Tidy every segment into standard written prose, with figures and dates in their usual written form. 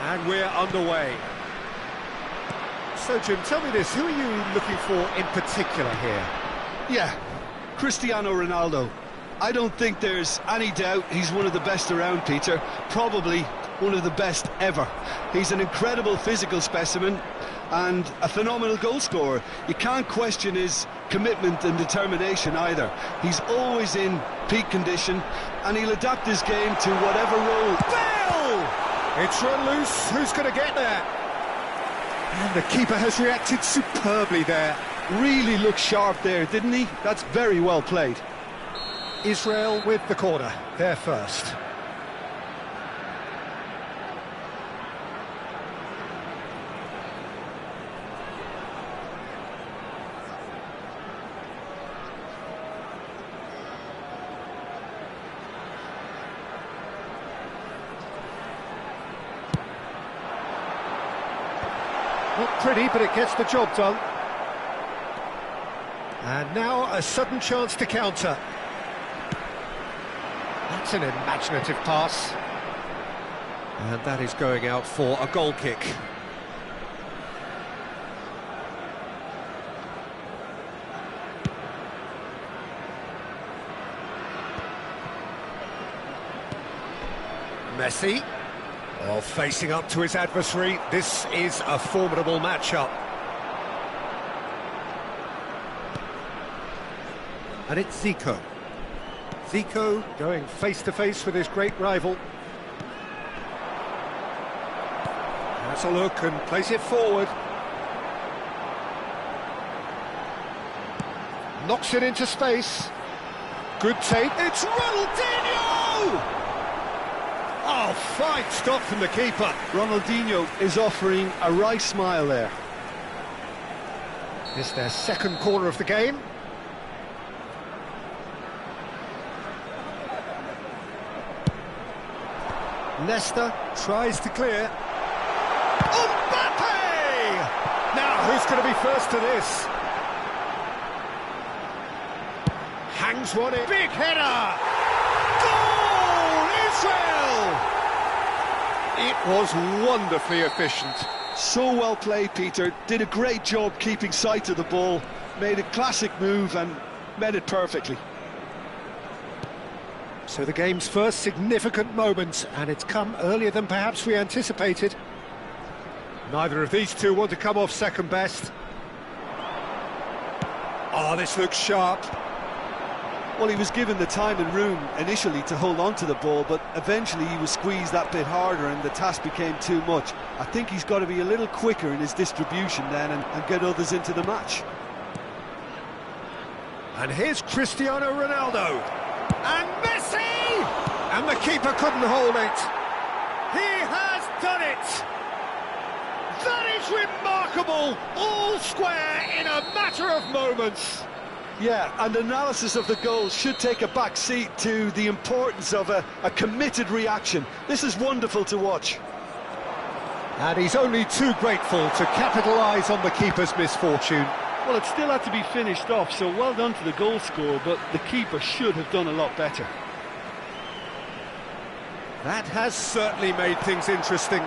And we're underway. So, Jim, tell me this, who are you looking for in particular here? Yeah, Cristiano Ronaldo. I don't think there's any doubt he's one of the best around, Peter. Probably one of the best ever. He's an incredible physical specimen and a phenomenal goal scorer. You can't question his commitment and determination either. He's always in peak condition and he'll adapt his game to whatever role. Bale! It's run loose, who's going to get there? And the keeper has reacted superbly there. Really looked sharp there, didn't he? That's very well played. Israel with the corner, they're first. Not pretty, but it gets the job done. And now a sudden chance to counter. That's an imaginative pass. And that is going out for a goal kick. Messi. Oh, facing up to his adversary. This is a formidable matchup. And it's Zico. Zico going face-to-face with his great rival. Has a look and plays it forward. Knocks it into space. Good take. It's Ronaldinho! Oh, fine stop from the keeper. Ronaldinho is offering a wry smile there. It's their second corner of the game. Nesta tries to clear. Mbappe! Now, who's going to be first to this? Hangs one in. Big header! Goal! Israel! It was wonderfully efficient. So well played, Peter. Did a great job keeping sight of the ball. Made a classic move and met it perfectly. So the game's first significant moment, and it's come earlier than perhaps we anticipated. Neither of these two want to come off second best. Oh, this looks sharp. Well, he was given the time and room initially to hold on to the ball, but eventually he was squeezed that bit harder and the task became too much. I think he's got to be a little quicker in his distribution then and get others into the match. And here's Cristiano Ronaldo. And Messi! And the keeper couldn't hold it. He has done it! That is remarkable! All square in a matter of moments. Yeah, and analysis of the goal should take a back seat to the importance of a committed reaction. This is wonderful to watch. And he's only too grateful to capitalise on the keeper's misfortune. Well, it still had to be finished off, so well done to the goal scorer, but the keeper should have done a lot better. That has certainly made things interesting.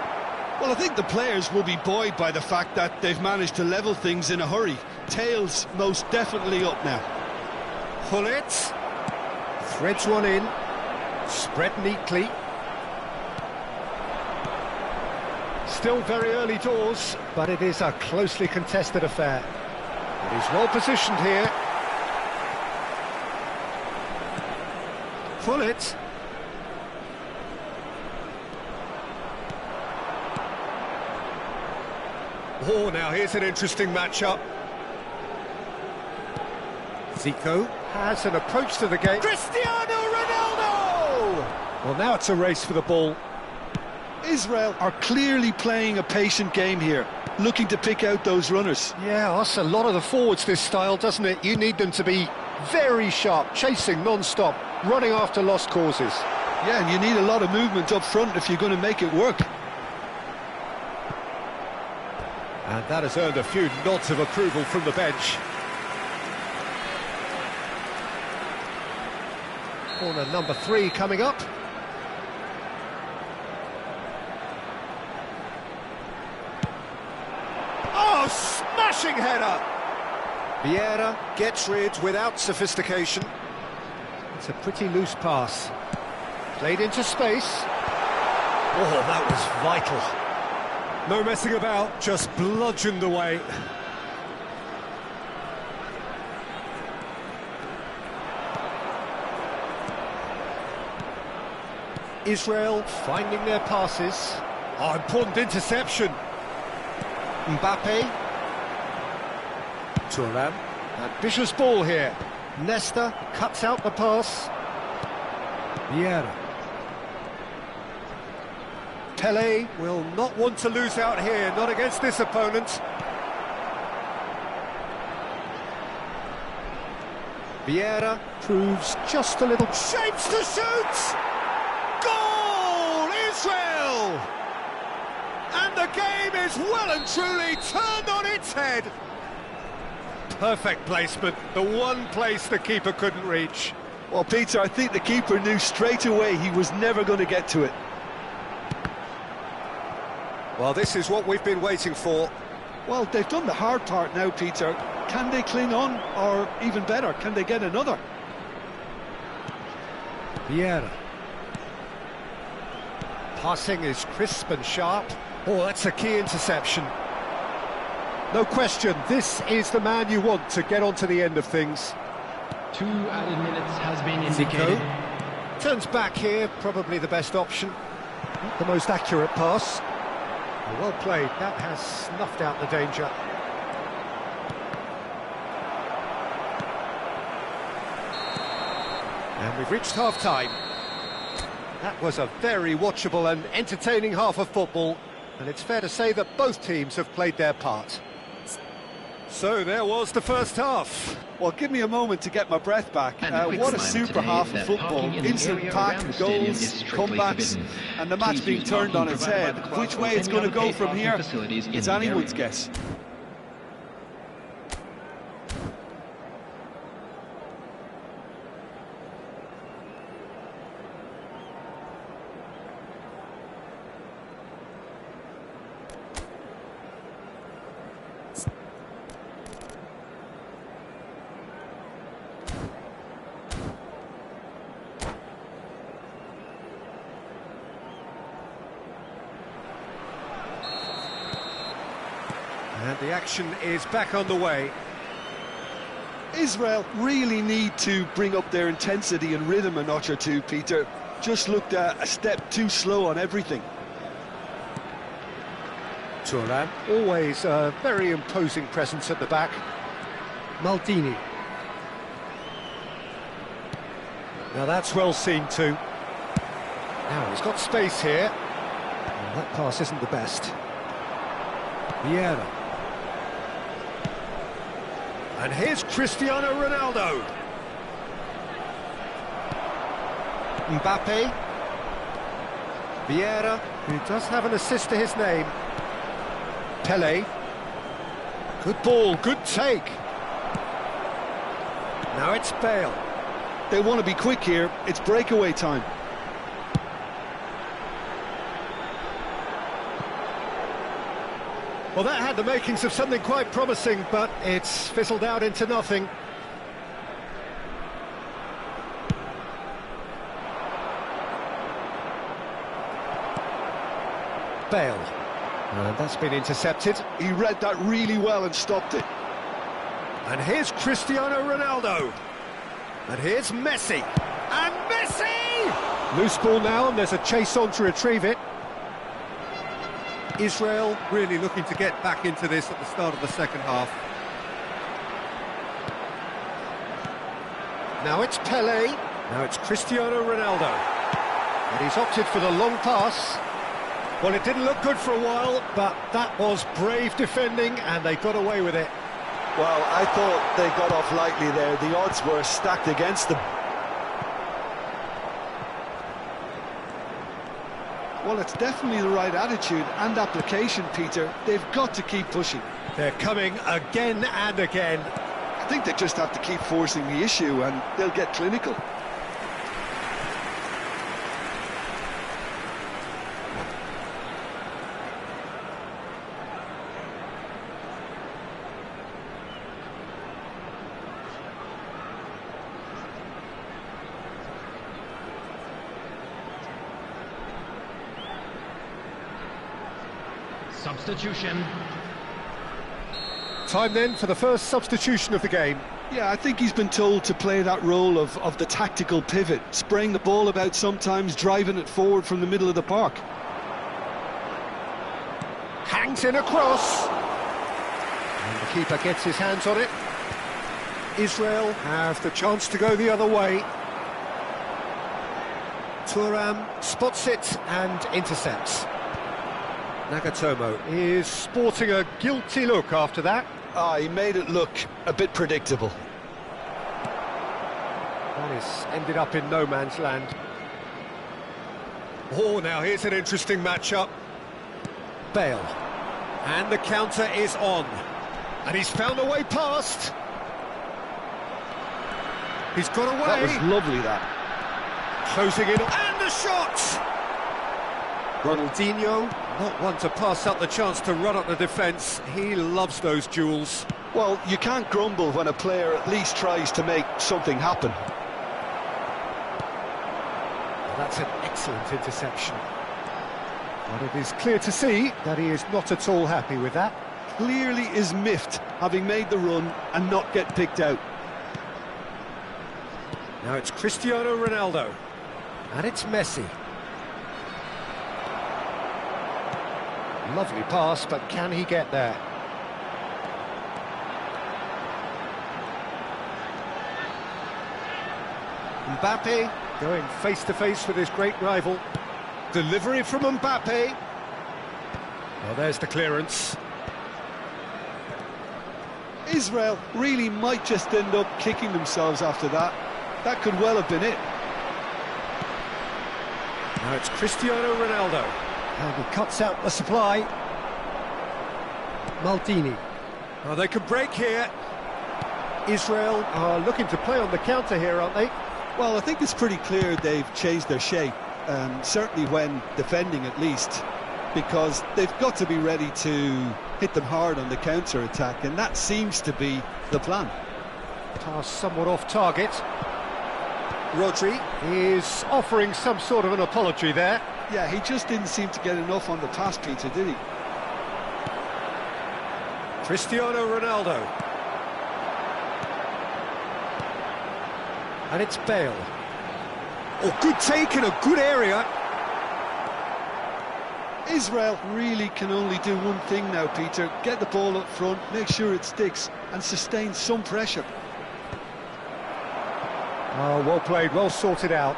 Well, I think the players will be buoyed by the fact that they've managed to level things in a hurry. Tails most definitely up now. Gullit threads one in, spread neatly. Still very early doors, but it is a closely contested affair. And he's well positioned here. Gullit. Oh, now here's an interesting matchup. Zico has an approach to the game. Cristiano Ronaldo! Well, now it's a race for the ball. Israel are clearly playing a patient game here, looking to pick out those runners. Yeah, that's a lot of the forwards, this style, doesn't it? You need them to be very sharp, chasing non-stop, running after lost causes. Yeah, and you need a lot of movement up front if you're going to make it work. And that has earned a few nods of approval from the bench. Corner number 3 coming up. Smashing header! Vieira gets rid without sophistication. It's a pretty loose pass. Played into space. Oh, that was vital. No messing about, just bludgeoned away. Israel finding their passes. Oh, important interception. Mbappe. Thuram. Ambitious ball here. Nesta cuts out the pass. Vieira. Pele will not want to lose out here, not against this opponent. Vieira proves just a little... Shapes to shoot! Goal! Israel! And the game is well and truly turned on its head. Perfect placement, the one place the keeper couldn't reach. Well, Peter, I think the keeper knew straight away he was never going to get to it. Well, this is what we've been waiting for. Well, they've done the hard part now, Peter. Can they cling on, or even better, can they get another? Vieira. Passing is crisp and sharp. Oh, that's a key interception. No question, this is the man you want to get onto the end of things. 2 added minutes has been indicated. Zico turns back here, probably the best option. Not the most accurate pass. Well played, that has snuffed out the danger. And we've reached half-time. That was a very watchable and entertaining half of football, and it's fair to say that both teams have played their part. So there was the first half. Well, give me a moment to get my breath back. What a super half of football. Instant packed goals, comebacks, and the match being turned on its head. Which way it's going to go from here, it's anyone's guess. And the action is back on the way. Israel really need to bring up their intensity and rhythm a notch or two, Peter. Just looked a step too slow on everything. Thuram, always a very imposing presence at the back. Maldini. Now that's well seen too. Now he's got space here. Well, that pass isn't the best. Vieira. And here's Cristiano Ronaldo. Mbappe. Vieira, who does have an assist to his name. Pele. Good ball, good take. Now it's Bale. They want to be quick here. It's breakaway time. Well, that had the makings of something quite promising, but it's fizzled out into nothing. Bale. And that's been intercepted. He read that really well and stopped it. And here's Cristiano Ronaldo. And here's Messi. And Messi! Loose ball now, and there's a chase on to retrieve it. Israel really looking to get back into this at the start of the second half. Now it's Pele. Now it's Cristiano Ronaldo. And he's opted for the long pass. Well, it didn't look good for a while, but that was brave defending, and they got away with it. Well, I thought they got off lightly there. The odds were stacked against them. Well, it's definitely the right attitude and application, Peter. They've got to keep pushing. They're coming again and again. I think they just have to keep forcing the issue and they'll get clinical. Substitution. Time then for the first substitution of the game. Yeah, I think he's been told to play that role of the tactical pivot, spraying the ball about sometimes, driving it forward from the middle of the park. Hangs in a cross. And the keeper gets his hands on it. Israel have the chance to go the other way. Thuram spots it and intercepts. Nagatomo is sporting a guilty look after that. He made it look a bit predictable. That is ended up in no man's land. Oh, now here's an interesting matchup. Bale. And the counter is on. And he's found a way past. He's got away. That was lovely, that. Closing in, and the shot! Ronaldinho, not one to pass up the chance to run up the defence. He loves those duels. Well, you can't grumble when a player at least tries to make something happen. That's an excellent interception. But it is clear to see that he is not at all happy with that. Clearly is miffed, having made the run and not get picked out. Now it's Cristiano Ronaldo. And it's Messi. Lovely pass, but can he get there? Mbappe going face-to-face with his great rival. Delivery from Mbappe. Well, there's the clearance. Israel really might just end up kicking themselves after that. That could well have been it. Now it's Cristiano Ronaldo. And he cuts out the supply. Maldini. Oh, they can break here. Israel are looking to play on the counter here, aren't they? Well, I think it's pretty clear they've changed their shape, certainly when defending at least, because they've got to be ready to hit them hard on the counter-attack, and that seems to be the plan. Pass somewhat off target. Rodri is offering some sort of an apology there. Yeah, he just didn't seem to get enough on the pass, Peter, did he? Cristiano Ronaldo. And it's Bale. Oh, good take in a good area. Israel really can only do one thing now, Peter. Get the ball up front, make sure it sticks, and sustain some pressure. Oh, well played, well sorted out.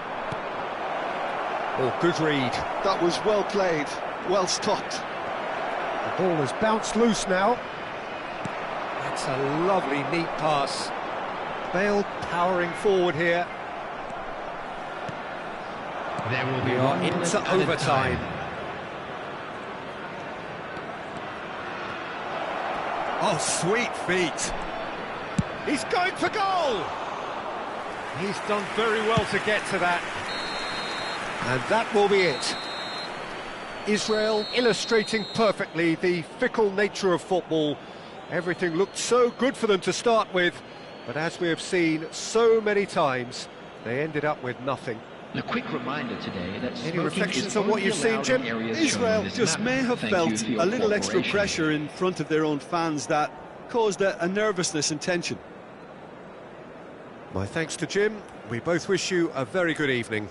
Oh, good read. That was well played, well stopped. The ball has bounced loose now. That's a lovely, neat pass. Bale powering forward here. There will be We are 1 minute into added overtime. time. Oh, sweet feet. He's going for goal! He's done very well to get to that. And that will be it. Israel illustrating perfectly the fickle nature of football. Everything looked so good for them to start with, but as we have seen so many times, they ended up with nothing. A quick reminder today that Any reflections on what you've seen, Jim? Israel just may have felt a little extra pressure in front of their own fans that caused a nervousness and tension. My thanks to Jim. We both wish you a very good evening.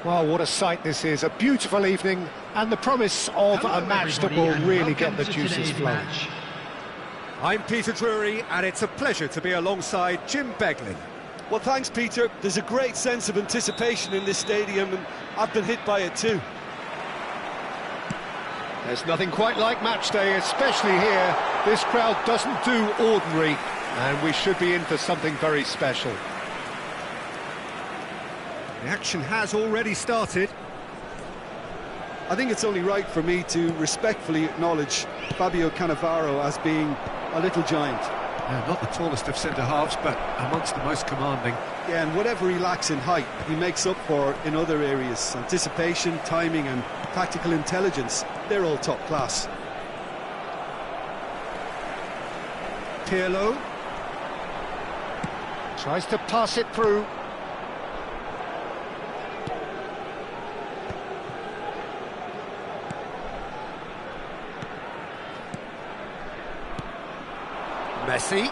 Well, what a sight this is. A beautiful evening and the promise of Hello, a match that everybody, will and really get welcome the to juices today's flowing. match. I'm Peter Drury, and it's a pleasure to be alongside Jim Beglin. Well, thanks, Peter. There's a great sense of anticipation in this stadium, and I've been hit by it too. There's nothing quite like match day, especially here. This crowd doesn't do ordinary, and we should be in for something very special. The action has already started. I think it's only right for me to respectfully acknowledge Fabio Cannavaro as being a little giant. Not the tallest of centre-halves, but amongst the most commanding. Yeah, and whatever he lacks in height, he makes up for in other areas. Anticipation, timing and tactical intelligence, they're all top class. Pirlo tries to pass it through. Messi.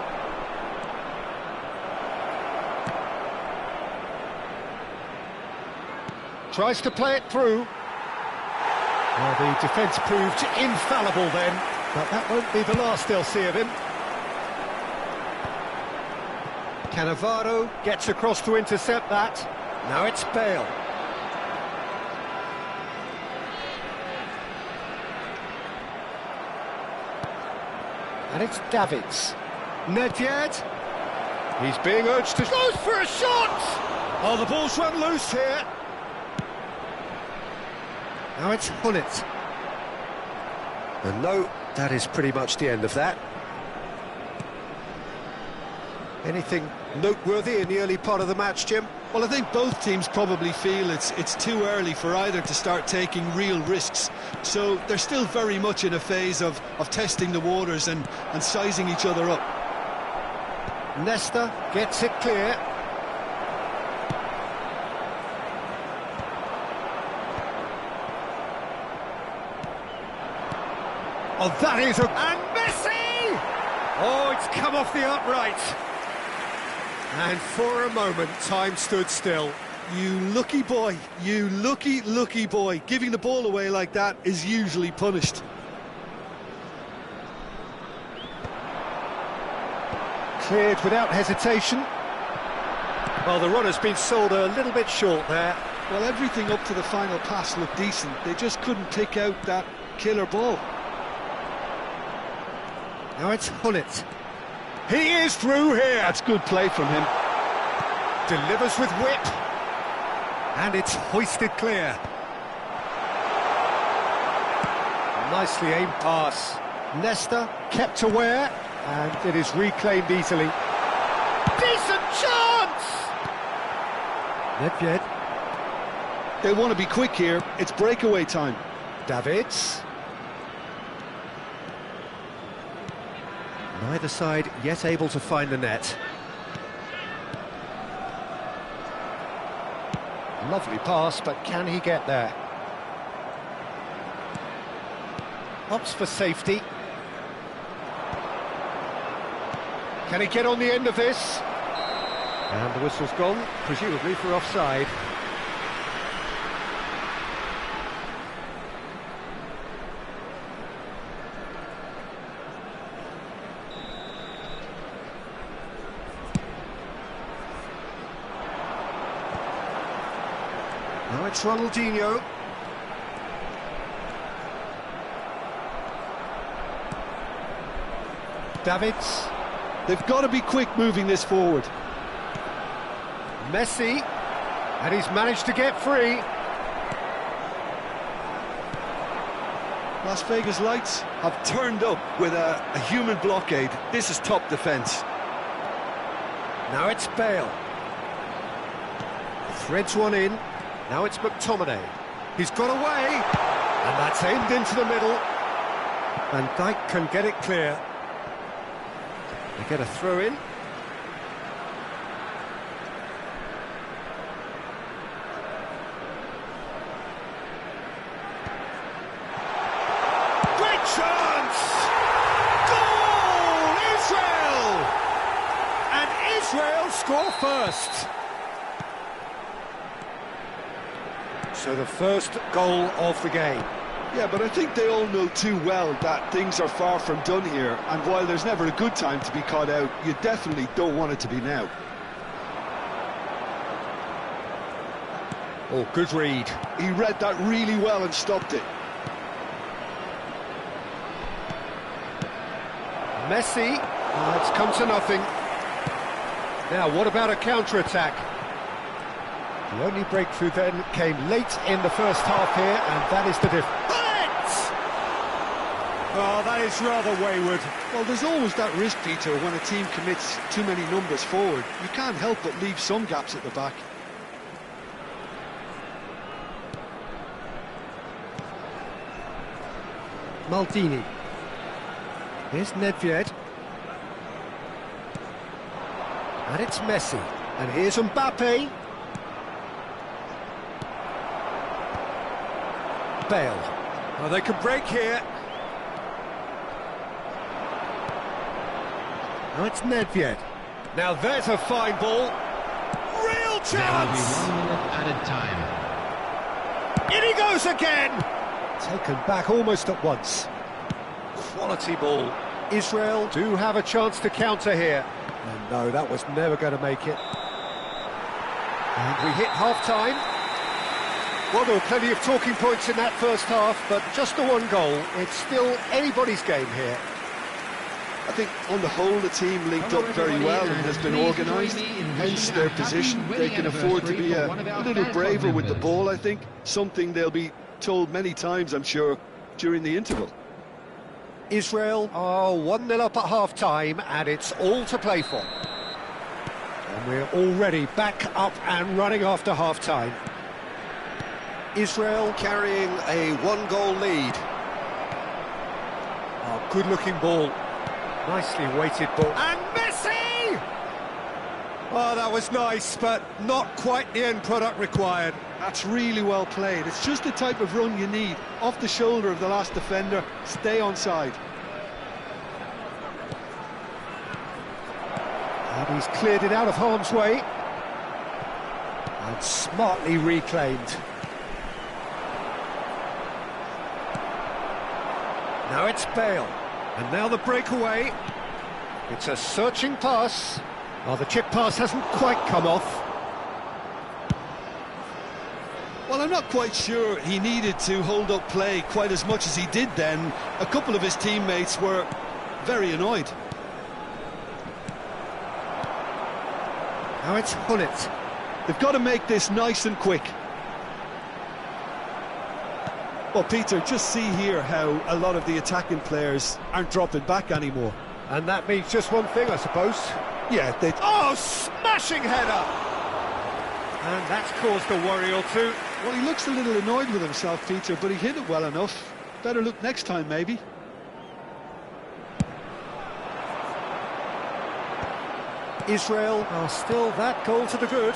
Tries to play it through. Well, the defence proved infallible then, but that won't be the last they'll see of him. Cannavaro gets across to intercept that. Now it's Bale. And it's Davids. Nedved. He's being urged to... Goes for a shot! Oh, the ball's run loose here. Now it's Hullet. And no, that is pretty much the end of that. Anything noteworthy in the early part of the match, Jim? Well, I think both teams probably feel it's too early for either to start taking real risks. So they're still very much in a phase of testing the waters and sizing each other up. Nesta gets it clear. Oh, that is a... And Messi! Oh, it's come off the upright. And for a moment, time stood still. You lucky boy, you lucky boy. Giving the ball away like that is usually punished. Cleared without hesitation. Well, the run has been sold a little bit short there. Well, everything up to the final pass looked decent. They just couldn't pick out that killer ball. Now it's Hullet. He is through here. That's good play from him. Delivers with whip. And it's hoisted clear. Nicely aimed pass. Nesta kept aware, and it is reclaimed easily. Decent chance! Nedved. They want to be quick here. It's breakaway time. Davids. Neither side yet able to find the net. Lovely pass, but can he get there? Opts for safety. Can he get on the end of this? And the whistle's gone, presumably for offside. Now it's Ronaldinho. Davids. They've got to be quick moving this forward. Messi. And he's managed to get free. Las Vegas Lights have turned up with a human blockade. This is top defence. Now it's Bale. Threads one in. Now it's McTominay. He's got away. And that's aimed into the middle. Van Dijk can get it clear. They get a throw in. Great chance! Goal! Israel! And Israel score first. So the first goal of the game. Yeah, but I think they all know too well that things are far from done here, and while there's never a good time to be caught out, you definitely don't want it to be now. Oh, good read. He read that really well and stopped it. Messi. Oh, it's come to nothing. Now, what about a counter-attack? The only breakthrough then came late in the first half here, and that is the difference. Oh, that is rather wayward. Well, there's always that risk, Peter, when a team commits too many numbers forward. You can't help but leave some gaps at the back. Maldini. Here's Nedved. And it's Messi. And here's Mbappe. Bale. Oh, they can break here. Now it's Nedved. Now there's a fine ball. Real chance! There will be 1 minute added time. In he goes again! Taken back almost at once. Quality ball. Israel do have a chance to counter here. And no, that was never going to make it. And we hit half-time. Well, there were plenty of talking points in that first half, but just the one goal. It's still anybody's game here. I think on the whole the team linked up very well and has been organised, hence their position. They can afford to be a little braver with the ball, I think, something they'll be told many times, I'm sure, during the interval. Israel are 1-0 up at half-time, and it's all to play for. And we're already back up and running after half-time. Israel carrying a 1-goal lead. Oh, good-looking ball. Nicely weighted ball. And Messi! Oh, that was nice, but not quite the end product required. That's really well played. It's just the type of run you need. Off the shoulder of the last defender, stay onside. And he's cleared it out of harm's way. And smartly reclaimed. Now it's Bale. And now the breakaway. It's a searching pass. Oh, the chip pass hasn't quite come off. Well, I'm not quite sure he needed to hold up play quite as much as he did then. A couple of his teammates were very annoyed. Now it's Hullet. They've got to make this nice and quick. Well, Peter, just see here how a lot of the attacking players aren't dropping back anymore. And that means just one thing, I suppose. Yeah, they... Oh, smashing header! And that's caused a worry or two. Well, he looks a little annoyed with himself, Peter, but he hit it well enough. Better look next time, maybe. Israel are still that goal to the good.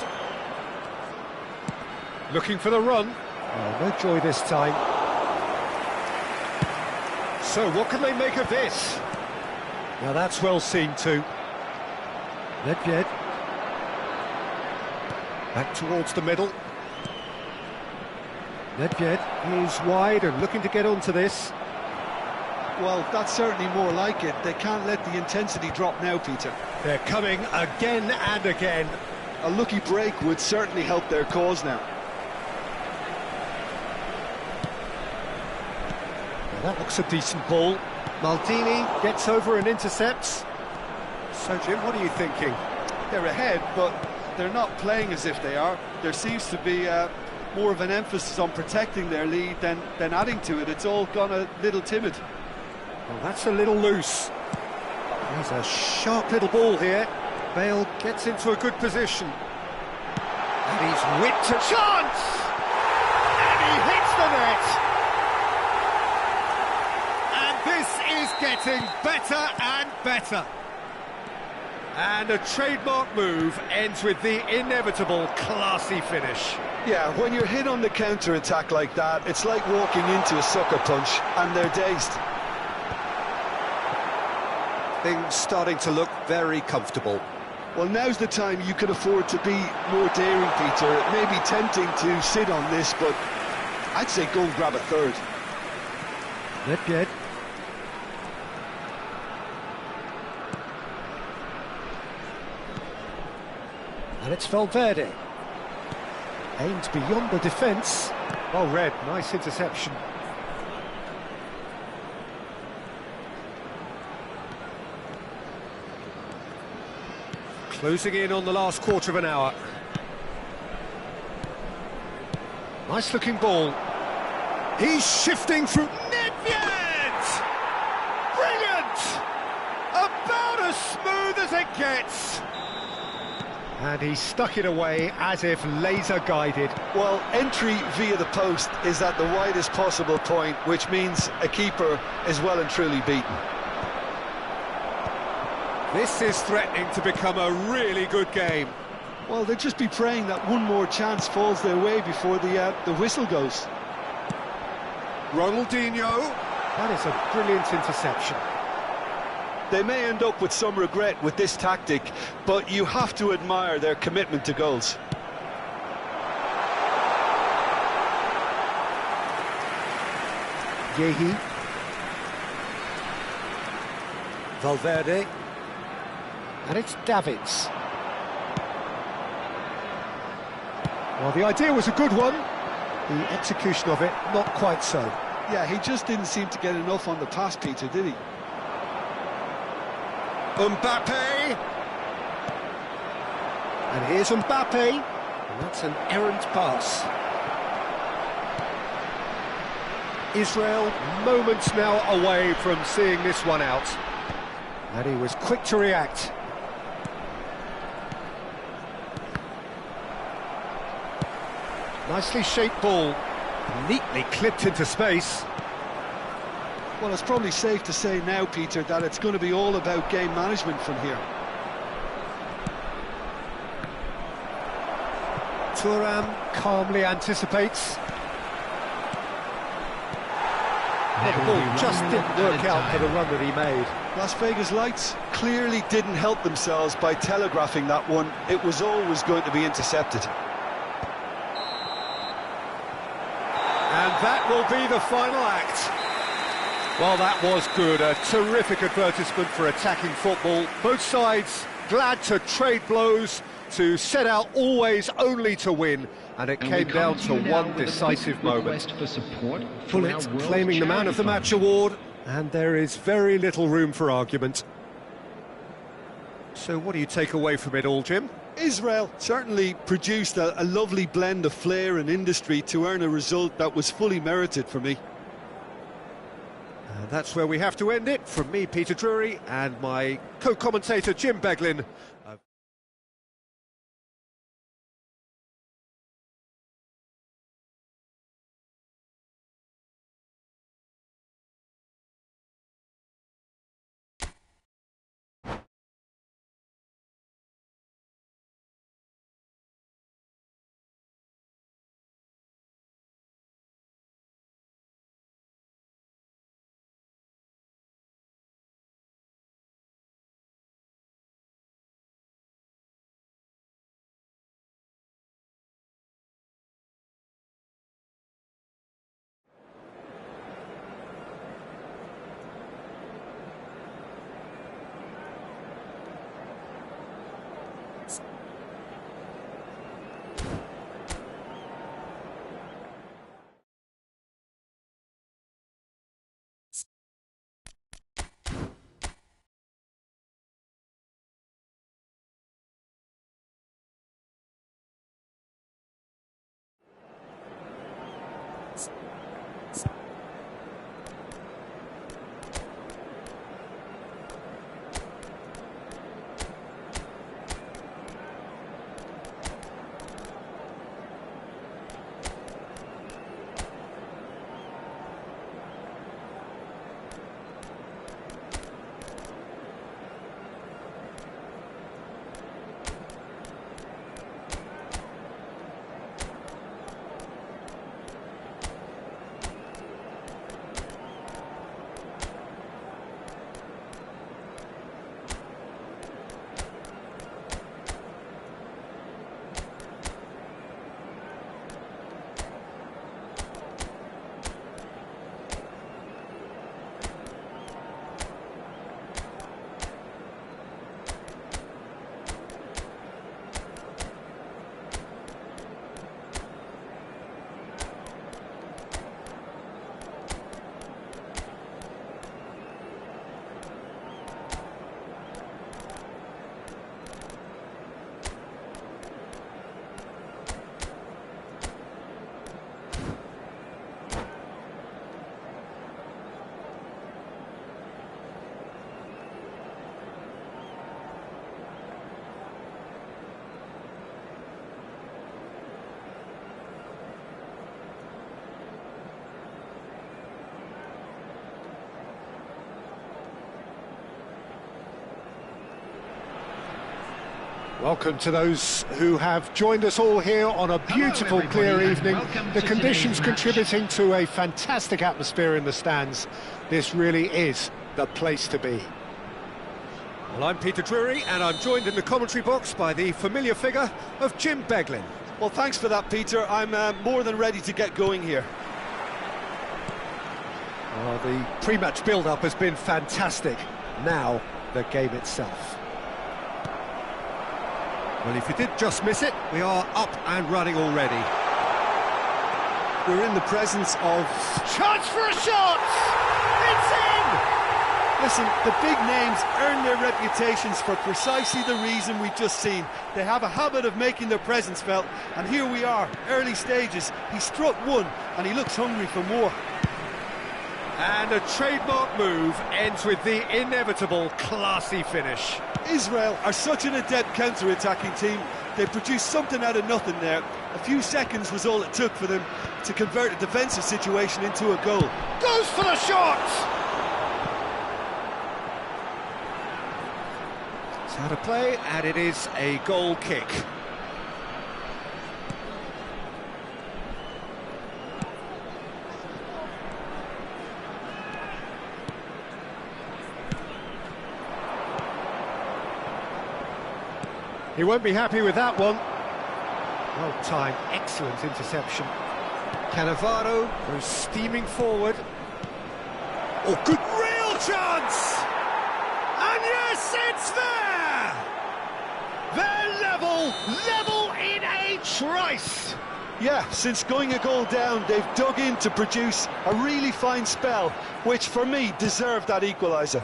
Looking for the run. Oh, no joy this time. So, what can they make of this? Now, that's well seen too. Nedved. Back towards the middle. Nedved is wide and looking to get onto this. Well, that's certainly more like it. They can't let the intensity drop now, Peter. They're coming again and again. A lucky break would certainly help their cause now. Well, that looks a decent ball. Maldini gets over and intercepts. So, Jim, what are you thinking? They're ahead, but they're not playing as if they are. There seems to be more of an emphasis on protecting their lead than adding to it. It's all gone a little timid. Well, that's a little loose. There's a sharp little ball here. Bale gets into a good position. And he's whipped a chance! And he hits the net! And this is getting better and better. And a trademark move ends with the inevitable classy finish. Yeah, when you're hit on the counter-attack like that, it's like walking into a sucker punch, and they're dazed. Things starting to look very comfortable. Well, now's the time you can afford to be more daring, Peter. It may be tempting to sit on this, but I'd say go and grab a third. Nedved. And it's Valverde. Aimed beyond the defence. Well read, nice interception. Closing in on the last quarter of an hour. Nice looking ball. He's shifting through. Nedved! Brilliant! About as smooth as it gets. And he stuck it away as if laser guided. Well, entry via the post is at the widest possible point, which means a keeper is well and truly beaten. This is threatening to become a really good game. Well, they'll just be praying that one more chance falls their way before the whistle goes. Ronaldinho. That is a brilliant interception. They may end up with some regret with this tactic, but you have to admire their commitment to goals. Yehi. Valverde. And it's Davids. Well, the idea was a good one. The execution of it, not quite so. Yeah, he just didn't seem to get enough on the pass, Peter, did he? Mbappe! And here's Mbappe. And that's an errant pass. Israel moments now away from seeing this one out. And he was quick to react. Nicely shaped ball, neatly clipped into space. Well, it's probably safe to say now, Peter, that it's going to be all about game management from here. Thuram calmly anticipates. There The will ball be just one didn't minute work added out for the time. run that he made. Las Vegas Lights clearly didn't help themselves by telegraphing that one. It was always going to be intercepted. And that will be the final act. Well, that was good. A terrific advertisement for attacking football. Both sides glad to trade blows, to set out always only to win. And it And came we down come to you now one with a decisive quick moment. request for support from our Pullet World claiming the Man Charity of the Fund. Match award. And there is very little room for argument. So what do you take away from it all, Jim? Israel certainly produced a lovely blend of flair and industry to earn a result that was fully merited for me. And that's where we have to end it. From me, Peter Drury, and my co-commentator, Jim Beglin. Welcome to those who have joined us all here on a beautiful, everybody, clear and evening. welcome The to conditions today's match. contributing to a fantastic atmosphere in the stands. This really is the place to be. Well, I'm Peter Drury, and I'm joined in the commentary box by the familiar figure of Jim Beglin. Well, thanks for that, Peter. I'm more than ready to get going here. Well, the pre-match build-up has been fantastic. Now, the game itself. Well, if you did just miss it, we are up and running already. We're in the presence of... Chance for a shot! It's in! Listen, the big names earn their reputations for precisely the reason we've just seen. They have a habit of making their presence felt, and here we are, early stages. He struck one, and he looks hungry for more. And a trademark move ends with the inevitable classy finish. Israel are such an adept counter-attacking team. They produced something out of nothing there. A few seconds was all it took for them to convert a defensive situation into a goal. Goes for the shot! It's out of play, and it is a goal kick. He won't be happy with that one. Well timed, excellent interception. Cannavaro goes steaming forward. Oh, good, Real chance! And yes, it's there! They're level in a trice! Yeah, since going a goal down, they've dug in to produce a really fine spell, which for me deserved that equaliser.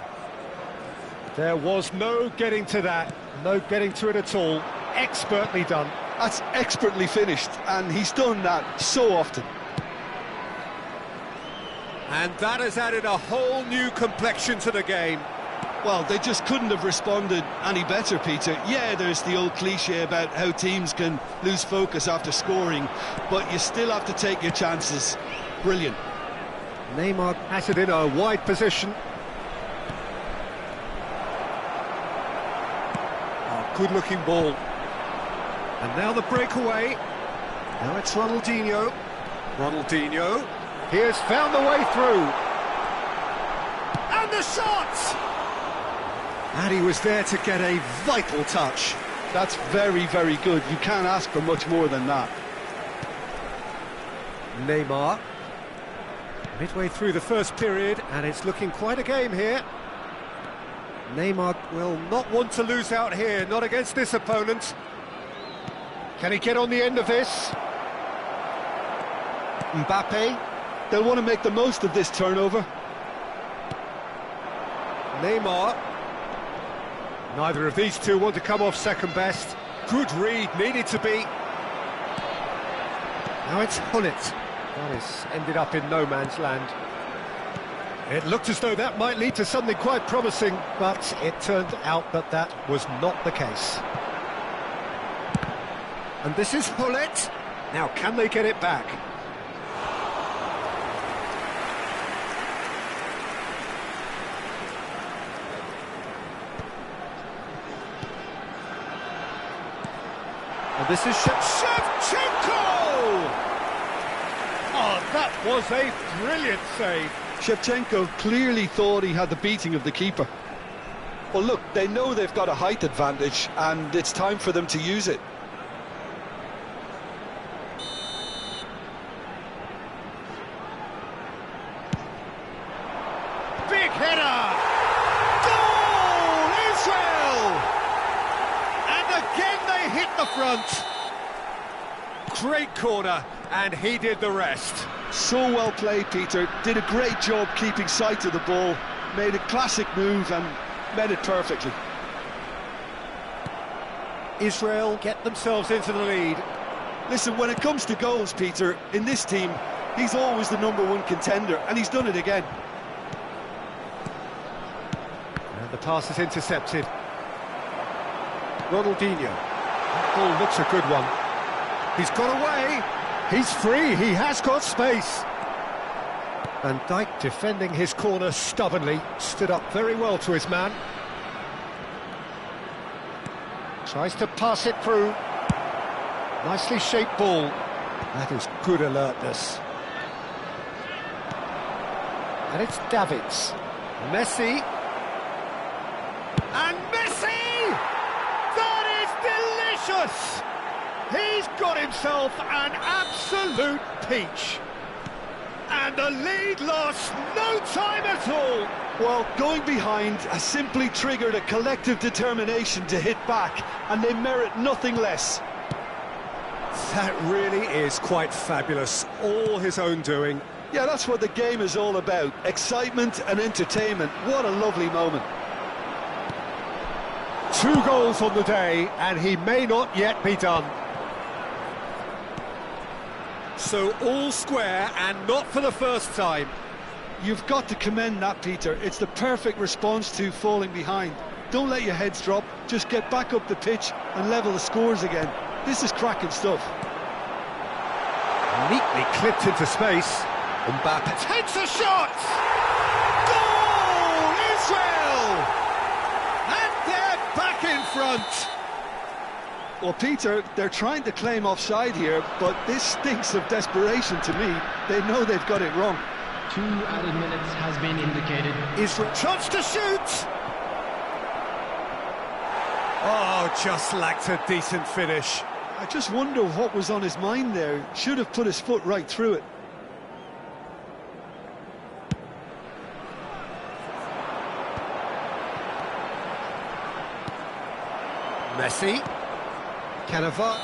there was no getting to that, no getting to it at all. Expertly done. That's expertly finished, and he's done that so often. And that has added a whole new complexion to the game. Well, they just couldn't have responded any better, Peter. Yeah, there's the old cliche about how teams can lose focus after scoring, but you still have to take your chances. Brilliant. Neymar has it in a wide position. Oh, good-looking ball. And now the breakaway. Now it's Ronaldinho. Ronaldinho. He has found the way through. And the shot! And he was there to get a vital touch. That's very, very good. You can't ask for much more than that. Neymar. Midway through the first period, and it's looking quite a game here. Neymar will not want to lose out here, not against this opponent. Can he get on the end of this? Mbappe. They'll want to make the most of this turnover. Neymar. Neither of these two want to come off second best. Good read, needed to be. Now it's Hullet. That has ended up in no man's land. It looked as though that might lead to something quite promising, but it turned out that that was not the case. And this is Hullet. Now, can they get it back? And this is Shevchenko! Oh, that was a brilliant save. Shevchenko clearly thought he had the beating of the keeper. Well, look, they know they've got a height advantage, and it's time for them to use it. Big header! Goal! Israel! And again they hit the front. Great corner, and he did the rest. So well played, Peter. Did a great job keeping sight of the ball. Made a classic move and met it perfectly. Israel get themselves into the lead. Listen, when it comes to goals, Peter, in this team, he's always the #1 contender, and he's done it again. And the pass is intercepted. Ronaldinho. That ball looks a good one. He's got away. He's free. He has got space. Van Dijk defending his corner stubbornly. Stood up very well to his man. Tries to pass it through. Nicely shaped ball. That is good alertness. And it's Davids. Messi. And Messi! That is delicious! He's got himself an absolute peach. And the lead lost no time at all. Well, going behind has simply triggered a collective determination to hit back, and they merit nothing less. That really is quite fabulous. All his own doing. Yeah, that's what the game is all about. Excitement and entertainment. What a lovely moment. 2 goals on the day, and he may not yet be done. So all square, and not for the first time. You've got to commend that, Peter. It's the perfect response to falling behind. Don't let your heads drop. Just get back up the pitch and level the scores again. This is cracking stuff. Neatly clipped into space. Mbappe takes a shot! Goal! Israel! And they're back in front! Well, Peter, they're trying to claim offside here, but this stinks of desperation to me. They know they've got it wrong. 2 added minutes has been indicated. Israel chance to shoot! Oh, just lacked a decent finish. I just wonder what was on his mind there. Should have put his foot right through it. Messi. Cannavaro.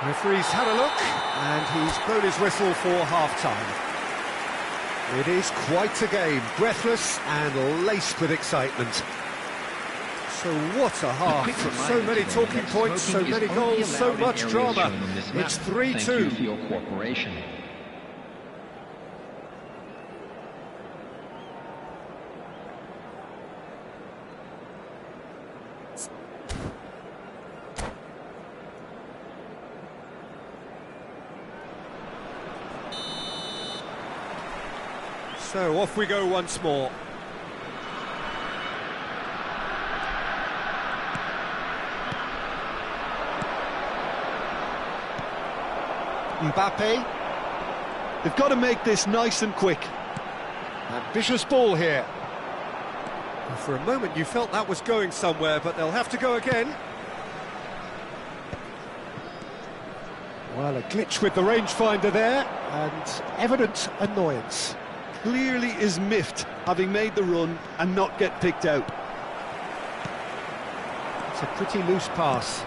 Referee's had a look, and he's blown his whistle for half-time. It is quite a game, breathless and laced with excitement. So what a half, so many talking points, so many goals, so much drama. It's 3-2. Thank you for your cooperation. So off we go once more. Mbappe. They've got to make this nice and quick. Ambitious ball here. And for a moment you felt that was going somewhere, but they'll have to go again. Well, a glitch with the rangefinder there, and evident annoyance. Clearly is miffed, having made the run and not get picked out. It's a pretty loose pass.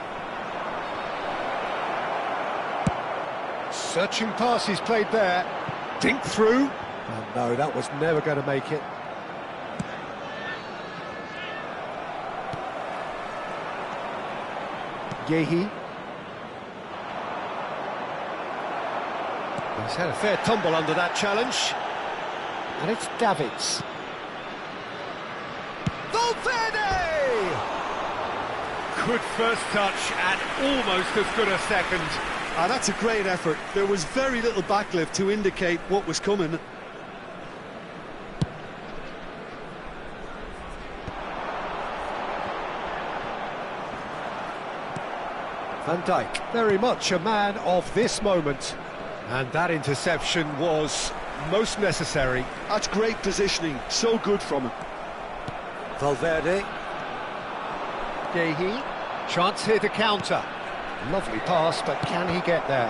Searching pass he's played there. Dink through. Oh no, that was never going to make it. Yehi. He's had a fair tumble under that challenge. And it's Davids. Valverde! Good first touch and almost as good a second. Ah, that's a great effort. There was very little backlift to indicate what was coming. Van Dijk, very much a man of this moment. And that interception was most necessary. That's great positioning. So good from him. Valverde. Yehi. Chance here to counter. Lovely pass, but can he get there?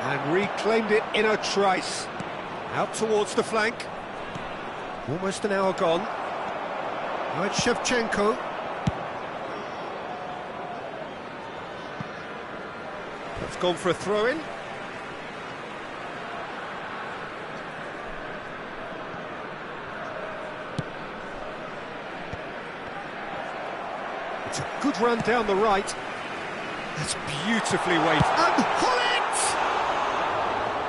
And reclaimed it in a trice. Out towards the flank. Almost an hour gone. Now it's Shevchenko. It's gone for a throw-in. It's a good run down the right. That's beautifully weighted. And Hullet!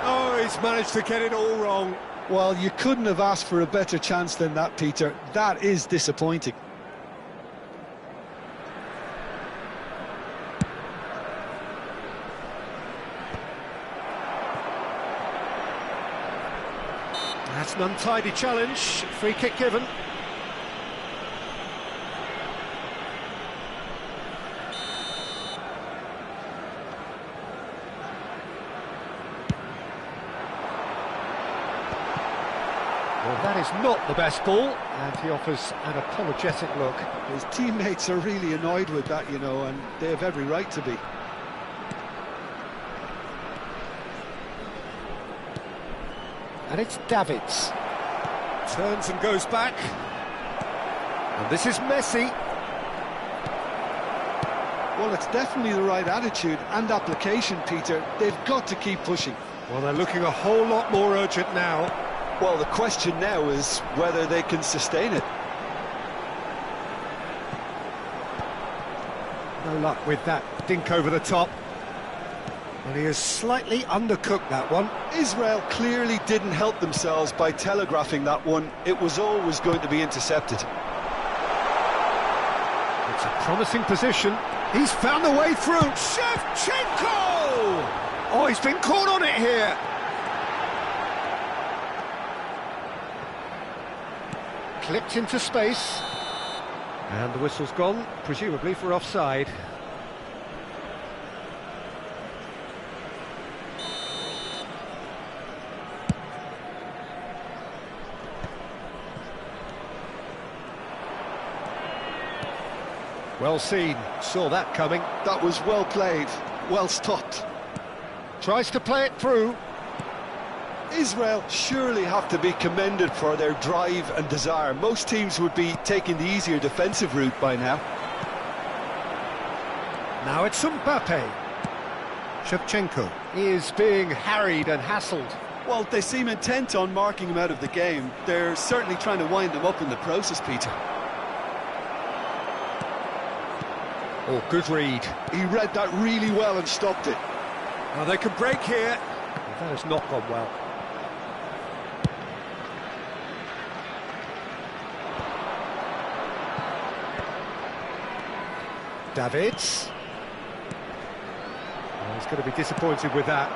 Oh, he's managed to get it all wrong. Well, you couldn't have asked for a better chance than that, Peter. That is disappointing. That's an untidy challenge. Free kick given. Well, that is not the best ball, and he offers an apologetic look. His teammates are really annoyed with that, you know, and they have every right to be. And it's Davids. Turns and goes back. And this is Messi. Well, it's definitely the right attitude and application, Peter. They've got to keep pushing. Well, they're looking a whole lot more urgent now. Well, the question now is whether they can sustain it. No luck with that dink over the top. And he has slightly undercooked that one. Israel clearly didn't help themselves by telegraphing that one. It was always going to be intercepted. It's a promising position. He's found a way through. Shevchenko! Oh, he's been caught on it here. Clipped into space. And the whistle's gone, presumably for offside. Well seen, saw that coming. That was well played, well stopped. Tries to play it through. Israel surely have to be commended for their drive and desire. Most teams would be taking the easier defensive route by now. Now it's Mbappe. Shevchenko is being harried and hassled. Well, they seem intent on marking him out of the game. They're certainly trying to wind him up in the process, Peter. Oh, good read. He read that really well and stopped it. Now they can break here. That has not gone well. Davids. Well, he's going to be disappointed with that.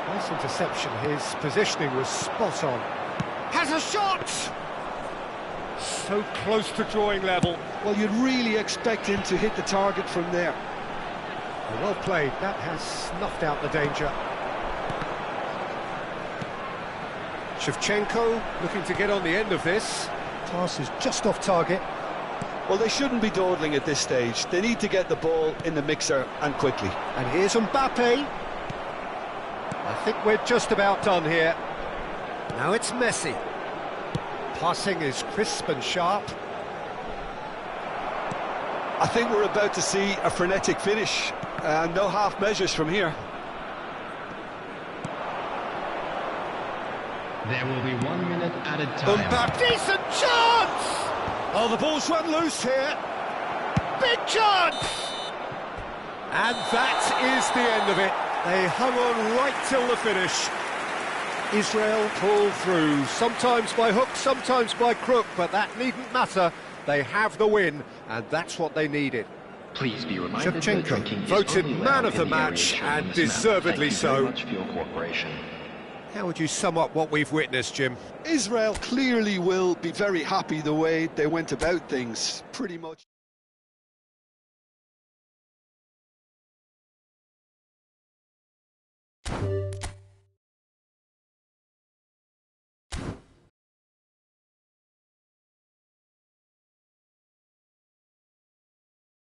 Nice interception. His positioning was spot on. Has a shot! So close to drawing level. Well, you'd really expect him to hit the target from there. Well played. That has snuffed out the danger. Shevchenko looking to get on the end of this. Pass is just off target. Well, they shouldn't be dawdling at this stage. They need to get the ball in the mixer and quickly. And here's Mbappe. I think we're just about done here. Now it's Messi. Passing is crisp and sharp. I think we're about to see a frenetic finish. No half measures from here. There will be 1 minute added time. Mbappe, decent chance! Oh, the ball's run loose here. Big chance! And that is the end of it. They hung on right till the finish. Israel pulled through, sometimes by hook, sometimes by crook, but that needn't matter. They have the win, and that's what they needed. Please be reminded that Shevchenko drinking is voted only man allowed of the in the area match, shown and on this map. deservedly Thank you very so. much for your cooperation. How would you sum up what we've witnessed, Jim? Israel clearly will be very happy the way they went about things, pretty much.